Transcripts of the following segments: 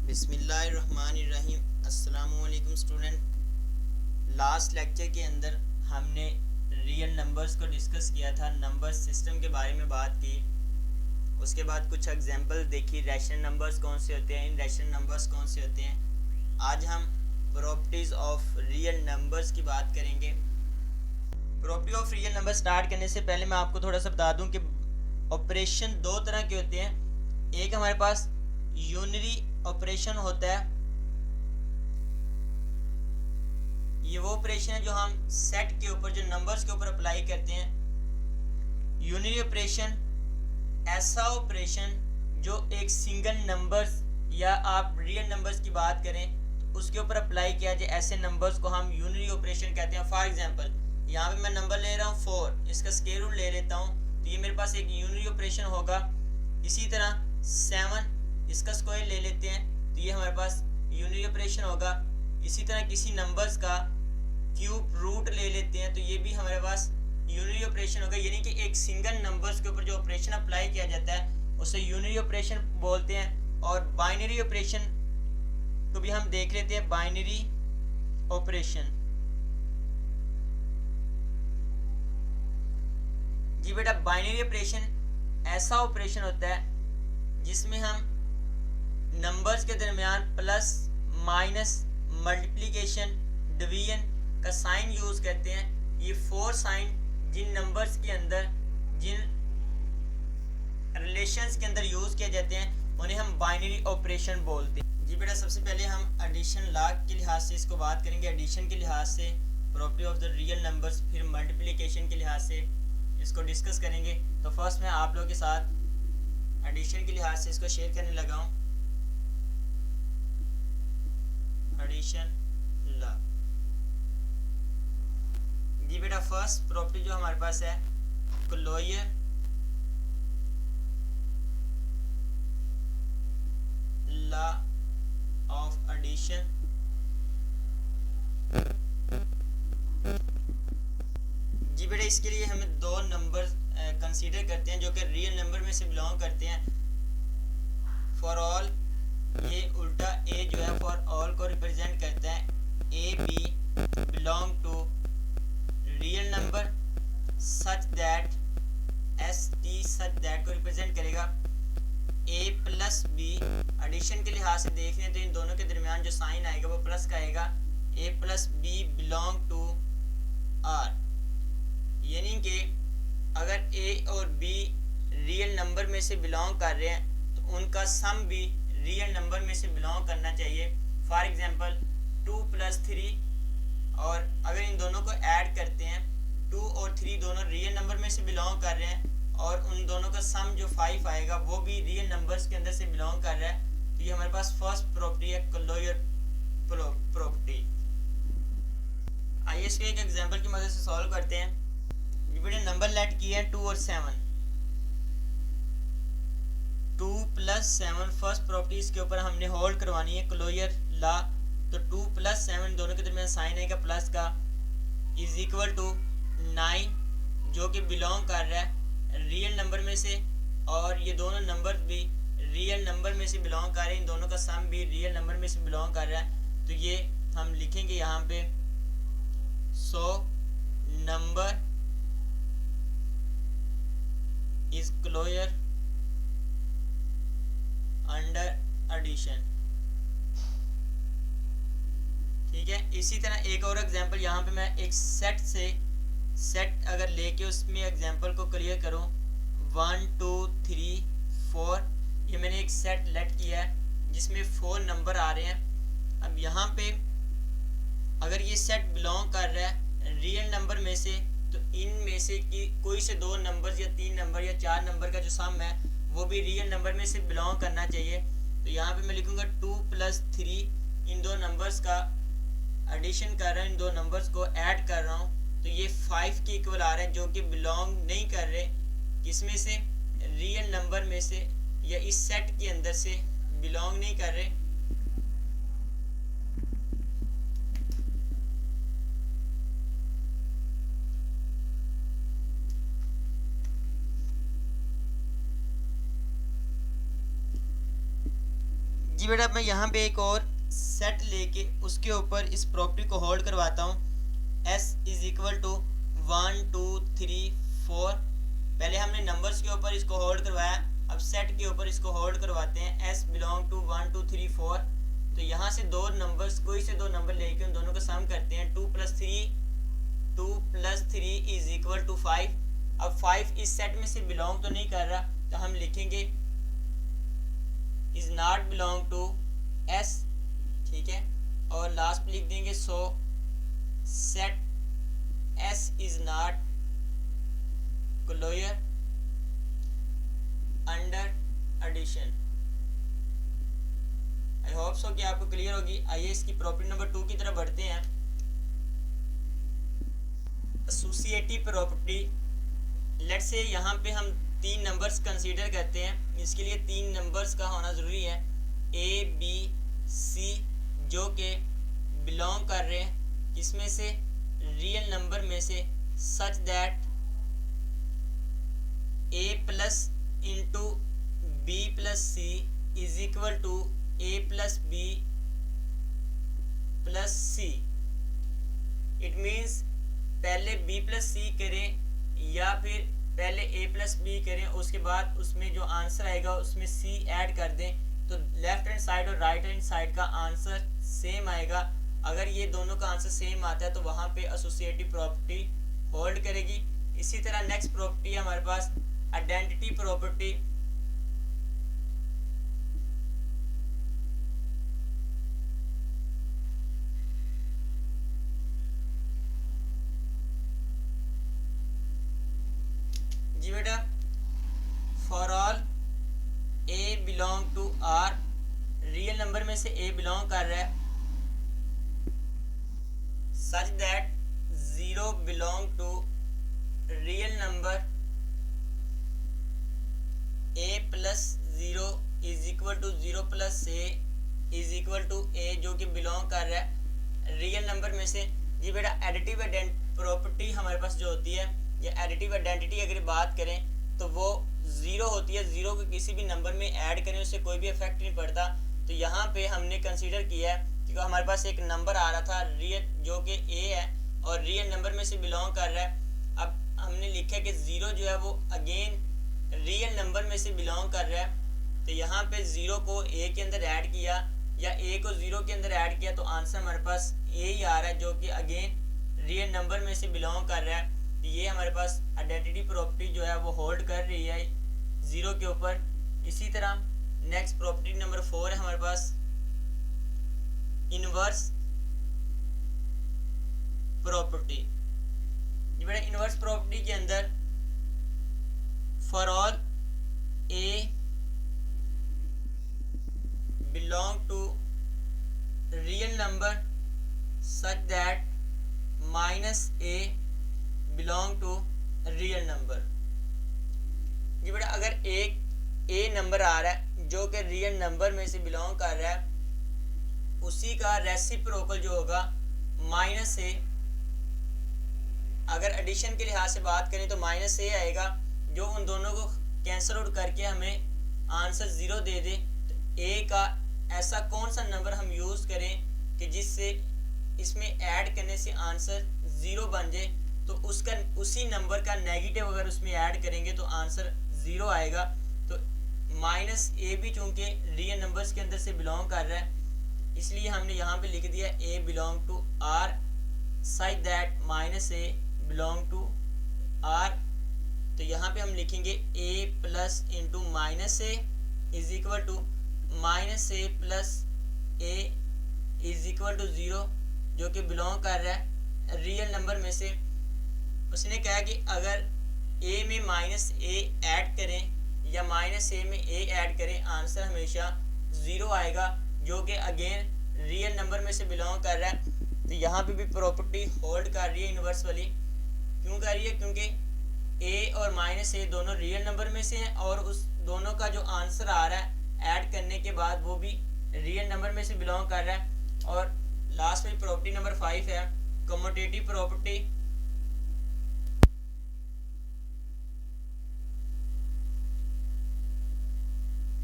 बिस्मिल्लाहिर्रहमानिर्रहीम। अस्सलामुअलैकुम student. Last lecture के अंदर हमने रियल नंबर्स को डिस्कस किया था, नंबर सिस्टम के बारे में बात की। उसके बाद कुछ एग्जांपल देखी, रैशनल नंबर्स कौन से होते हैं, इनरैशनल नंबर्स कौन से होते हैं। आज हम प्रॉपर्टीज़ ऑफ रियल नंबर्स की बात करेंगे। Property of real number start करने से पहले मैं आपको थोड़ा सा बता दूं कि ऑपरेशन दो तरह के होते हैं। एक हमारे पास यूनरी ऑपरेशन होता है। ये वो ऑपरेशन है जो हम सेट के ऊपर, जो नंबर्स के ऊपर अप्लाई करते हैं। यूनरी ऑपरेशन ऐसा ऑपरेशन जो एक सिंगल नंबर्स या आप रियल नंबर्स की बात करें तो उसके ऊपर अप्लाई किया जाए, ऐसे नंबर्स को हम यूनरी ऑपरेशन कहते हैं। फॉर एग्जांपल यहाँ पे मैं नंबर ले रहा हूँ 4, इसका स्क्वायर रूट ले लेता हूँ तो ये मेरे पास एक यूनरी ऑपरेशन होगा। इसी तरह 7, इसका स्क्वायर ले लेते हैं तो ये हमारे पास यूनरी ऑपरेशन होगा। इसी तरह किसी नंबर्स का क्यूब रूट ले लेते हैं तो ये भी हमारे पास यूनरी ऑपरेशन होगा। यानी कि एक सिंगल नंबर्स के ऊपर जो ऑपरेशन अप्लाई किया जाता है उसे यूनरी ऑपरेशन बोलते हैं। और बाइनरी ऑपरेशन को भी हम देख लेते हैं। बाइनरी ऑपरेशन, जी बेटा, बाइनरी ऑपरेशन ऐसा ऑपरेशन होता है जिसमें हम नंबर्स के दरमियान प्लस, माइनस, मल्टीप्लिकेशन, डिवीजन का साइन यूज करते हैं। ये 4 साइन जिन नंबर्स के अंदर, जिन रिलेशंस के अंदर यूज किए जाते हैं उन्हें हम बाइनरी ऑपरेशन बोलते हैं। जी बेटा, सबसे पहले हम एडिशन लॉ के लिहाज से इसको बात करेंगे, एडिशन के लिहाज से, property of the real numbers, फिर मल्टीप्लिकेशन के लिहाज से इसको डिस्कस करेंगे। तो फर्स्ट मैं आप लोगों के साथ एडिशन के लिहाज से इसको शेयर करने लगा हूँ। एडिशन लॉ, जी बेटा, फर्स्ट प्रॉपर्टी जो हमारे पास है क्लोजर लॉ ऑफ एडिशन। जी बेटा, इसके लिए हमें दो नंबर कंसीडर करते हैं जो कि रियल नंबर में से बिलोंग करते हैं। फॉर ऑल, ये उल्टा ए जो है फॉर ऑल को रिप्रेजेंट करता है। A B belong to real number such that, S T such that को रिप्रेजेंट करेगा। ए प्लस बी, एडिशन के लिहाज से देख लें तो इन दोनों के दरमियान जो साइन आएगा वो प्लस का आएगा। A plus B belong to R, यानी कि अगर ए और बी रियल नंबर में से बिलोंग कर रहे हैं तो उनका सम भी रियल नंबर में से बिलोंग करना चाहिए। फॉर एग्जांपल 2 + 3, और अगर इन दोनों को ऐड करते हैं, 2 और 3 दोनों रियल नंबर में से बिलोंग कर रहे हैं और उन दोनों का सम जो 5 आएगा वो भी रियल नंबर्स के अंदर से बिलोंग कर रहा है। तो ये हमारे पास फर्स्ट प्रॉपर्टी है, क्लोजर प्रॉपर्टी। आइए इसको एक एग्जांपल की मदद से सॉल्व करते हैं। बेटे, नंबर लेट किए हैं 2 और 7, 2 + 7 फर्स्ट प्रॉपर्टी, इसके ऊपर हमने होल्ड करवानी है क्लोजर लॉ। तो 2 + 7 दोनों के दरमियान साइन आएगा प्लस का, इज इक्वल टू 9 जो कि बिलोंग कर रहा है रियल नंबर में से, और ये दोनों नंबर भी रियल नंबर में से बिलोंग कर रहे हैं। इन दोनों का सम भी रियल नंबर में से बिलोंग कर रहा है। तो ये हम लिखेंगे यहाँ पे 100 number is closure under addition. ठीक है, इसी तरह एक और एग्जांपल यहाँ पे मैं एक सेट अगर लेके उसमें एग्जांपल को क्लियर करूँ, 1 2 3 4, ये मैंने एक सेट लेट किया है जिसमें 4 नंबर आ रहे हैं। अब यहाँ पे अगर ये सेट बिलोंग कर रहा है रियल नंबर में से तो इनमें से कि कोई से 2 नंबर या 3 नंबर या 4 नंबर का जो सम है वो भी रियल नंबर में से बिलोंग करना चाहिए। तो यहाँ पे मैं लिखूँगा 2 + 3, इन दो नंबर्स का एडिशन कर रहा हूँ, इन दो नंबर्स को ऐड कर रहा हूँ तो ये 5 के इक्वल आ रहे हैं, जो कि बिलोंग नहीं कर रहे किसमें से, रियल नंबर में से, या इस सेट के अंदर से बिलोंग नहीं कर रहे। जी जी बेटा मैं यहाँ पे एक और सेट लेके उसके ऊपर इस प्रॉपर्टी को होल्ड करवाता हूँ। s is equal to 1 2 3 4। पहले हमने नंबर्स के ऊपर इसको होल्ड करवाया, अब सेट के ऊपर इसको होल्ड करवाते हैं। s belong to 1 2 3 4। तो यहाँ से दो नंबर्स, कोई से दो नंबर लेके उन दोनों का सम करते हैं। 2 + 3 इज इक्वल टू 5। अब 5 इस सेट में से बिलोंग तो नहीं कर रहा, तो हम लिखेंगे is not belong to s, ठीक है। और लास्ट में लिख देंगे so set s is not closure under addition. I hope so कि आपको क्लियर होगी। आइए इसकी प्रॉपर्टी नंबर 2 की तरफ बढ़ते हैं। एसोसिएटिव प्रॉपर्टी, लेट्स से यहाँ पे हम 3 नंबर्स कंसीडर करते हैं। इसके लिए 3 नंबर्स का होना ज़रूरी है, a b c, जो कि बिलोंग कर रहे हैं किसमें से, रियल नंबर में से, such that a plus into b plus c is equal to a plus b plus c। It means पहले b प्लस c करें या फिर पहले a प्लस b करें, उसके बाद उसमें जो आंसर आएगा उसमें c ऐड कर दें, तो लेफ्ट हैंड साइड और राइट हैंड साइड का आंसर सेम आएगा। अगर ये दोनों का आंसर सेम आता है तो वहाँ पे एसोसिएटिव प्रॉपर्टी होल्ड करेगी। इसी तरह नेक्स्ट प्रॉपर्टी है हमारे पास आइडेंटिटी प्रॉपर्टी। जी बेटा, for all a belong to r, real number में से a बिलोंग कर रहा है, such that 0 belong to real number a plus 0 is equal to 0 plus a is equal to a, जो कि बिलोंग कर रहा है रियल नंबर में से। जी बेटा, एडिटिव प्रॉपर्टी हमारे पास जो होती है, या एडिटिव आइडेंटिटी अगर बात करें तो वो 0 होती है। 0 को किसी भी नंबर में ऐड करें उससे कोई भी इफेक्ट नहीं पड़ता। तो यहाँ पे हमने कंसीडर किया है कि हमारे पास एक नंबर आ रहा था रियल, जो कि a है और रियल नंबर में से बिलोंग कर रहा है। अब हमने लिखा कि 0 जो है वो अगेन रियल नंबर में से बिलोंग कर रहा है। तो यहाँ पे 0 को a के अंदर ऐड किया या a को 0 के अंदर ऐड किया, तो आंसर हमारे पास a ही आ रहा है, जो कि अगेन रियल नंबर में से बिलोंग कर रहा है। तो ये हमारे पास आइडेंटिटी प्रॉपर्टी जो है वो होल्ड कर रही है 0 के ऊपर। इसी तरह नेक्स्ट प्रॉपर्टी नंबर 4 है हमारे पास इनवर्स प्रॉपर्टी। ये बेटा इनवर्स प्रॉपर्टी के अंदर for all a belong to real number such that minus a belong to real number. जी बेटा, अगर एक a नंबर आ रहा है जो कि रियल नंबर में से बिलोंग कर रहा है, उसी का रेसिप्रोकल जो होगा माइनस a। अगर एडिशन के लिहाज से बात करें तो माइनस a आएगा, जो उन दोनों को कैंसिल आउट करके हमें आंसर 0 दे दे। तो a का ऐसा कौन सा नंबर हम यूज़ करें कि जिससे इसमें ऐड करने से आंसर 0 बन जाए, तो उसका उसी नंबर का नेगेटिव अगर उसमें ऐड करेंगे तो आंसर 0 आएगा। तो माइनस a भी चूँकि रियल नंबर्स के अंदर से बिलोंग कर रहा है, इसलिए हमने यहाँ पे लिख दिया a belong to r such that minus a belong to r। तो यहाँ पे हम लिखेंगे a plus into minus a is equal to minus a plus a is equal to 0, जो कि बिलोंग कर रहा है रियल नंबर में से। उसने कहा कि अगर a में माइनस a ऐड करें या माइनस a में a ऐड करें, आंसर हमेशा 0 आएगा, जो कि अगेन रियल नंबर में से बिलोंग कर रहा है। तो यहाँ पे भी प्रॉपर्टी होल्ड कर रही है इनवर्स वाली। क्यों कर रही है? क्योंकि a और माइनस a दोनों रियल नंबर में से हैं और उस दोनों का जो आंसर आ रहा है ऐड करने के बाद वो भी रियल नंबर में से बिलोंग कर रहा है। और लास्ट में प्रॉपर्टी नंबर 5 है commutative property.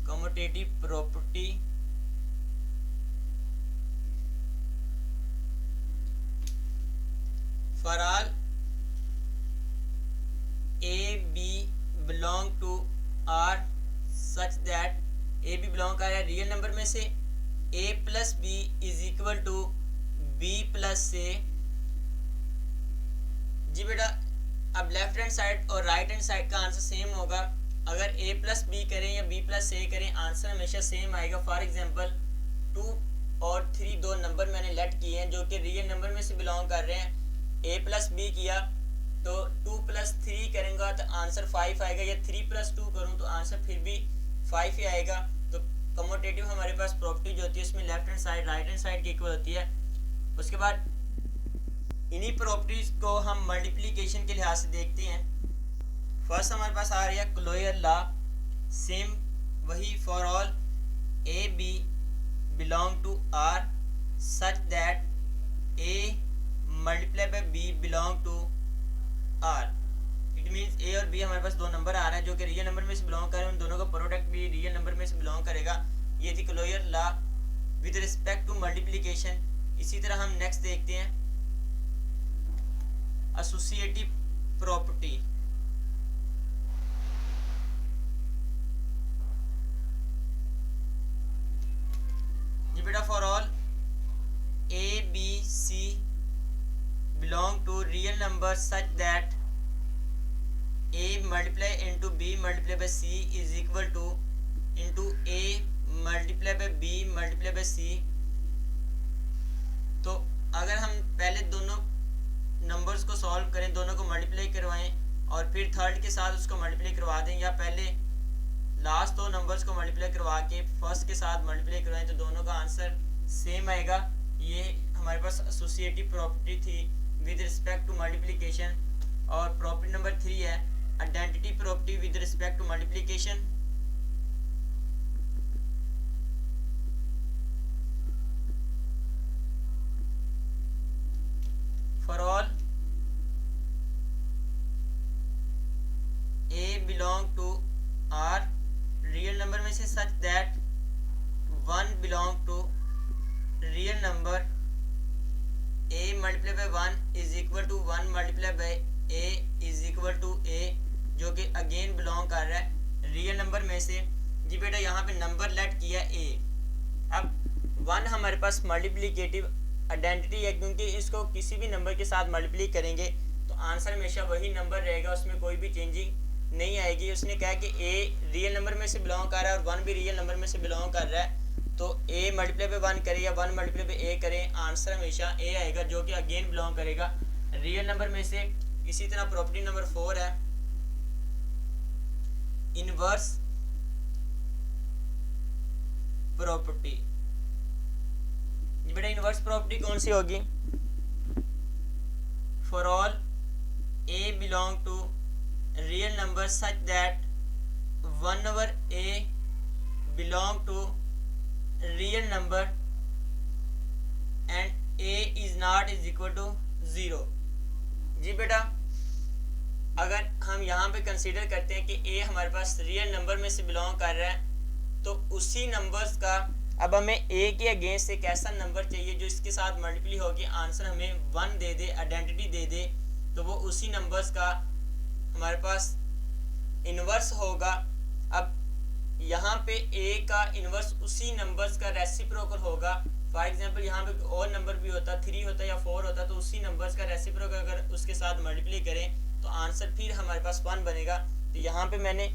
Commutative property belong to R such that A B belong कर रहा है रियल नंबर में से A plus B is equal to B plus से। जी बेटा अब लेफ्ट हैंड साइड और राइट हैंड साइड का आंसर सेम होगा। अगर ए प्लस बी करें या बी प्लस ए करें आंसर हमेशा सेम आएगा। फॉर एग्जांपल 2 और 3 दो नंबर मैंने लेट किए हैं जो कि रियल नंबर में से बिलोंग कर रहे हैं। ए प्लस बी किया तो 2 प्लस 3 करेंगे तो आंसर 5 आएगा, या 3 प्लस 2 करूँ तो आंसर फिर भी 5 ही आएगा। तो कम्यूटेटिव हमारे पास प्रॉपर्टी जो होती है उसमें left hand side right hand side की इक्वल होती है। उसके बाद इन्हीं प्रॉपर्टीज को हम मल्टीप्लिकेशन के लिहाज से देखते हैं। फर्स्ट हमारे पास आ रही है क्लोजर लॉ, सेम वही for all A B belong to R such that A multiply by B belong to R. It means A और बी हमारे पास दो नंबर आ रहे हैं जो कि रियल नंबर में से बिलोंग कर रहे हैं, उन दोनों का प्रोडक्ट भी रियल नंबर में से बिलोंग करेगा। ये थी closure law with respect to multiplication. इसी तरह हम नेक्स्ट देखते हैं एसोसिएटिव प्रॉपर्टी। जी बेटा for all A B C belong to real number such that A multiply into B multiply by C is equal to into A multiply by B multiply by C. तो अगर हम पहले दोनों numbers को solve करें, दोनों को multiply करवाएं और फिर थर्ड के साथ उसको मल्टीप्लाई करवा दें, या पहले लास्ट दो नंबर्स को मल्टीप्लाई करवा के फर्स्ट के साथ मल्टीप्लाई करवाएं तो दोनों का आंसर सेम आएगा। ये हमारे पास एसोसिएटिव प्रॉपर्टी थी विद रिस्पेक्ट टू मल्टीप्लिकेशन। और प्रॉपर्टी नंबर 3 है identity property with respect to multiplication. For all A belong to R real number में से such that 1 belong to real number a multiply by 1 is equal to 1 multiply by a is equal to a, जो कि again belong कर रहा है real number में से। जी बेटा यहाँ पे नंबर लेट किया a। अब 1 हमारे पास मल्टीप्लिकेटिव आइडेंटिटी है क्योंकि इसको किसी भी नंबर के साथ मल्टीप्लाई करेंगे तो आंसर हमेशा वही नंबर रहेगा, उसमें कोई भी चेंजिंग नहीं आएगी। उसने कहा कि a रियल नंबर में से बिलोंग कर रहा है और 1 भी रियल नंबर में से बिलोंग कर रहा है, तो a मल्टीप्लाई बाय 1 करें या 1 मल्टीप्लाई बाय a करें आंसर हमेशा a आएगा जो कि अगेन बिलोंग करेगा रियल नंबर में से। इसी तरह प्रॉपर्टी नंबर 4 है इनवर्स प्रॉपर्टी। बेटा इनवर्स प्रॉपर्टी कौन सी होगी? For all a belong to real number such that 1 over a belong to real number and a is not is equal to 0। जी बेटा अगर हम यहाँ पे कंसीडर करते हैं कि a हमारे पास रियल नंबर में से बिलोंग कर रहा है तो उसी नंबर्स का अब हमें a के अगेंस्ट एक ऐसा नंबर चाहिए जो इसके साथ मल्टीप्लाई होगी आंसर हमें 1 दे दे, आइडेंटिटी दे दे, तो वो उसी नंबर्स का हमारे पास इन्वर्स होगा। अब यहाँ पे a का इन्वर्स उसी नंबर्स का रेसिप्रोकल होगा। फॉर एग्जांपल यहाँ पे और नंबर भी होता 3 होता या 4 होता तो उसी नंबर्स का रेसिप्रोकल अगर उसके साथ मल्टीप्लाई करें तो आंसर फिर हमारे पास 1 बनेगा। तो यहाँ पे मैंने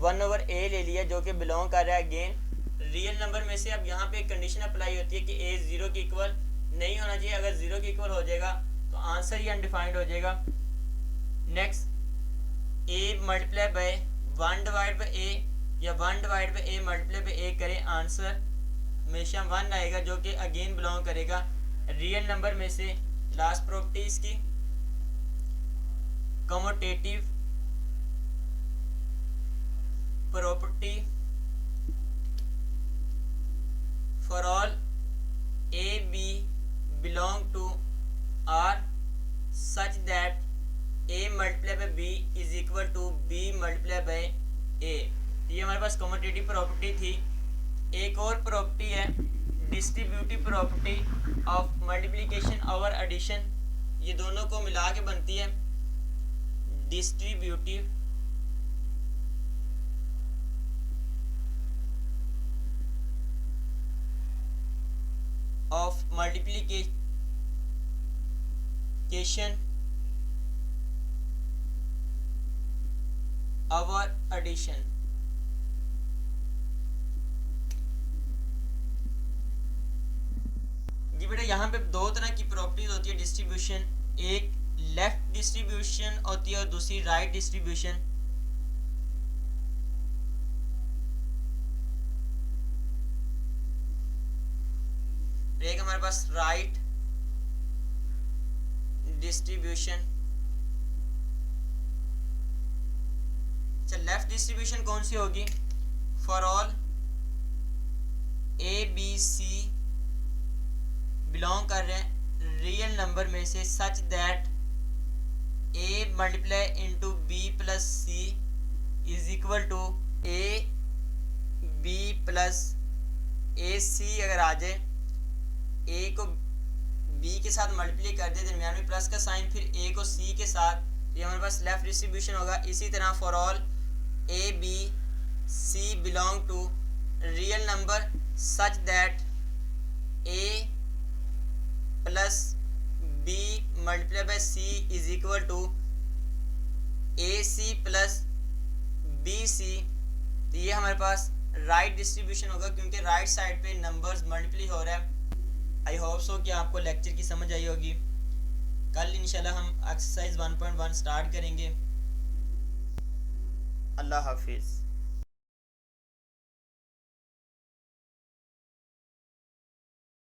1 over a ले लिया जो कि बिलोंग कर रहा है अगेन रियल नंबर में से। अब यहाँ पे एक कंडीशन अप्लाई होती है कि a 0 के इक्वल नहीं होना चाहिए, अगर 0 के इक्वल हो जाएगा तो आंसर ही अनडिफाइंड हो जाएगा। Next a multiply by 1 divide by a या 1 divide by a multiply by a करें आंसर हमेशा 1 आएगा जो कि अगेन बिलोंग करेगा रियल नंबर में से। लास्ट प्रॉपर्टी इसकी commutative property. For all a b belong to r such that a multiply by b is equal to b multiply by a। ये हमारे पास कम्यूटेटिव प्रॉपर्टी थी। एक और प्रॉपर्टी है डिस्ट्रीब्यूटिव प्रॉपर्टी ऑफ मल्टीप्लिकेशन और addition. ये दोनों को मिला के बनती है डिस्ट्रीब्यूटिव ऑफ मल्टीप्लिकेशन और एडिशन। जी बेटा यहाँ पे दो तरह की प्रॉपर्टीज होती है डिस्ट्रीब्यूशन, एक लेफ्ट डिस्ट्रीब्यूशन होती है और दूसरी राइट डिस्ट्रीब्यूशन। एक हमारे पास राइट डिस्ट्रीब्यूशन। अच्छा, लेफ्ट डिस्ट्रीब्यूशन कौन सी होगी? For all A B C belong कर रहे हैं रियल नंबर में से such that A multiply into B plus C is equal to A B plus A C. अगर आ जाए ए को बी के साथ मल्टीप्लाई कर दे, दरमियान में प्लस का साइन, फिर ए को सी के साथ, ये हमारे पास लेफ्ट डिस्ट्रीब्यूशन होगा। इसी तरह for all A B C belong to real number such that A plus B multiply by C is equal to A C plus B C. तो ये हमारे पास राइट डिस्ट्रीब्यूशन होगा क्योंकि राइट साइड पे नंबर्स मल्टीप्लाई हो रहा है। आई होप सो कि आपको लेक्चर की समझ आई होगी। कल इंशाल्लाह हम एक्सरसाइज 1.1 स्टार्ट करेंगे। अल्लाह हाफिज़।